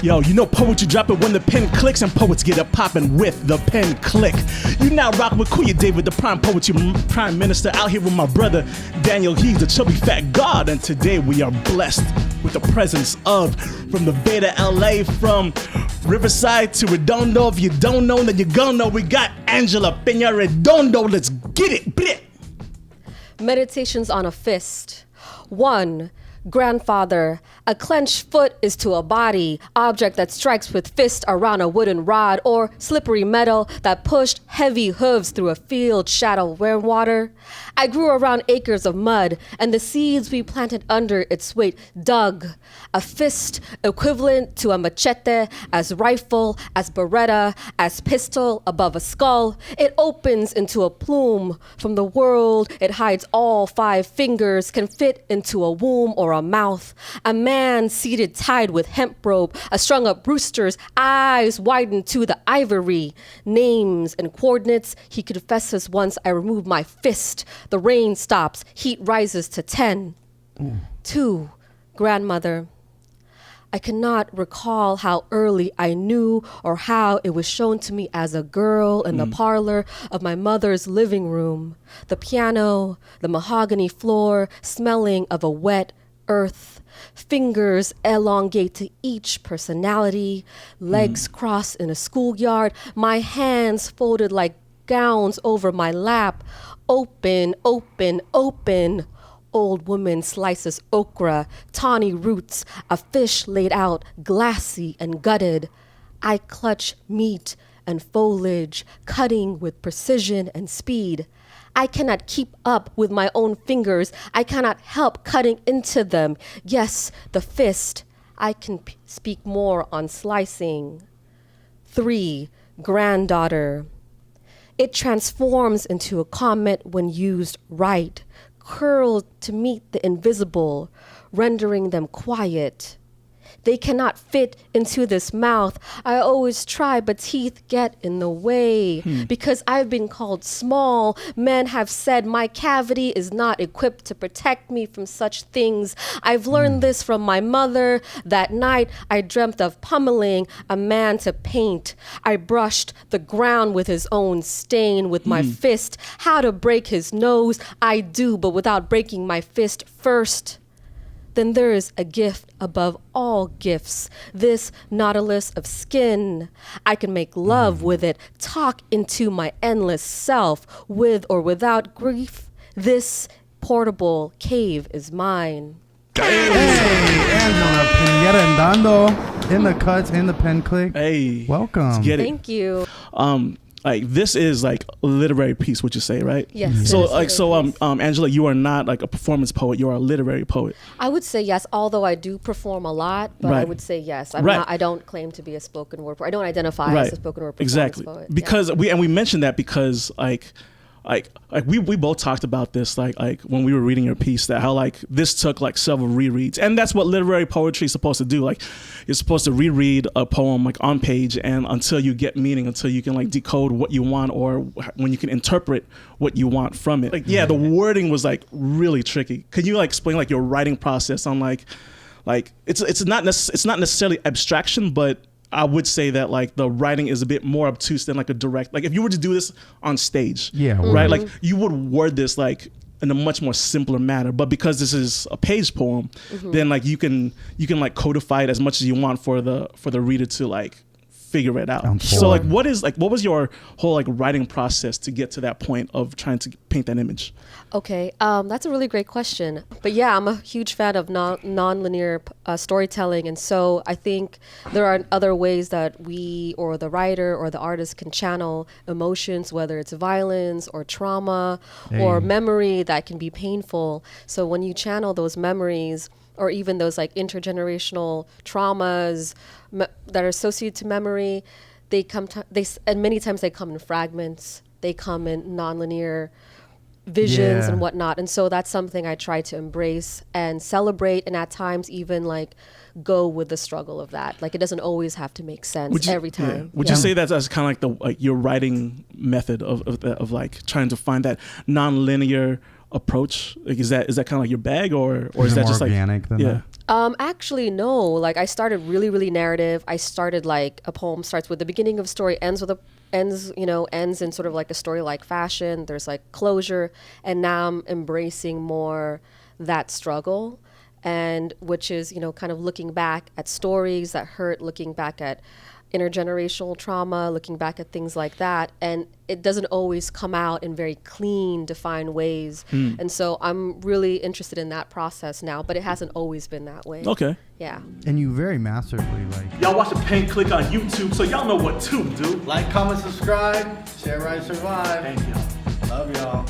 Yo, you know poetry drop it when the pen clicks, and poets get it poppin' with the Pen Clique. You now rock with Kuya David, the prime poetry prime minister, out here with my brother Daniel Hees, the chubby fat god, and today we are blessed with the presence of, from the Bay to LA, from Riverside to Redondo. If you don't know, then you gon' know. We got Angela Penaredondo. Let's get it. Bleh. Meditations on a fist. 1. Grandfather. A clenched foot is to a body, object that strikes with fist around a wooden rod, or slippery metal that pushed heavy hooves through a field shadow where water. I grew around acres of mud, and the seeds we planted under its weight dug. A fist equivalent to a machete, as rifle, as beretta, as pistol above a skull. It opens into a plume. From the world, it hides all 5 fingers, can fit into a womb or a mouth. A man seated tied with hemp rope, a strung up rooster's eyes widened to the ivory. Names and coordinates, he confesses once I remove my fist. The rain stops, heat rises to 10. 2. Grandmother. I cannot recall how early I knew or how it was shown to me as a girl in the parlor of my mother's living room. The piano, the mahogany floor, smelling of a wet earth. Fingers elongate to each personality. Legs cross in a schoolyard. My hands folded like gowns over my lap. Open, open, open. Old woman slices okra, tawny roots, a fish laid out, glassy and gutted. I clutch meat and foliage, cutting with precision and speed. I cannot keep up with my own fingers. I cannot help cutting into them. Yes, the fist. I can speak more on slicing. 3. Granddaughter. It transforms into a comet when used right, curled to meet the invisible, rendering them quiet. They cannot fit into this mouth. I always try, but teeth get in the way. Because I've been called small, men have said my cavity is not equipped to protect me from such things. I've learned this from my mother. That night, I dreamt of pummeling a man to paint. I brushed the ground with his own stain with my fist. How to break his nose, I do, but without breaking my fist first. Then there is a gift above all gifts, this nautilus of skin. I can make love with it, talk into my endless self, with or without grief. This portable cave is mine. Hey, Angela Penaredondo in the cuts, in the Pen Clique. Hey, welcome. Let's get it. Thank you. Like this is like a literary piece, would you say, right? Yes. So Angela, you are not like a performance poet. You are a literary poet. I would say yes, although I do perform a lot, but I would say yes. I don't claim to be a spoken word poet. I don't identify as a spoken word performance poet. Because we mentioned that because we both talked about this like when we were reading your piece, that how like this took like several rereads, and that's what literary poetry is supposed to do. Like you're supposed to reread a poem like on page, and until you get meaning, until you can like decode what you want, or when you can interpret what you want from it. Like the wording was like really tricky. Could you like explain like your writing process on like it's not necessarily abstraction, but I would say that like the writing is a bit more obtuse than like a direct, like if you were to do this on stage, right? Like you would word this like in a much more simpler manner, but because this is a page poem, then like you can like codify it as much as you want for the reader to like figure it out. So like what was your whole like writing process to get to that point of trying to paint that image? Okay, that's a really great question. But yeah, I'm a huge fan of non-linear storytelling, and so I think there are other ways that we or the writer or the artist can channel emotions, whether it's violence or trauma or memory that can be painful. So when you channel those memories, or even those like intergenerational traumas that are associated to memory, and many times they come in fragments. They come in nonlinear visions and whatnot. And so that's something I try to embrace and celebrate, and at times even like go with the struggle of that. Like it doesn't always have to make sense every time. Yeah. Would you say that's kind of like your writing method of like trying to find that non-linear approach? Like is that kind of like your bag, or is that just like organic than that? Actually, no. Like I started really narrative. I started like a poem starts with the beginning of a story, ends in sort of like a story-like fashion. There's like closure, and now I'm embracing more that struggle, and which is kind of looking back at stories that hurt, looking back at intergenerational trauma, looking back at things like that, and it doesn't always come out in very clean, defined ways. And so I'm really interested in that process now, but it hasn't always been that way. Okay. Yeah. And you very masterfully Y'all watch the Pen Clique on YouTube, so y'all know what to do. Like, comment, subscribe, share, ride, survive. Thank you. Love y'all.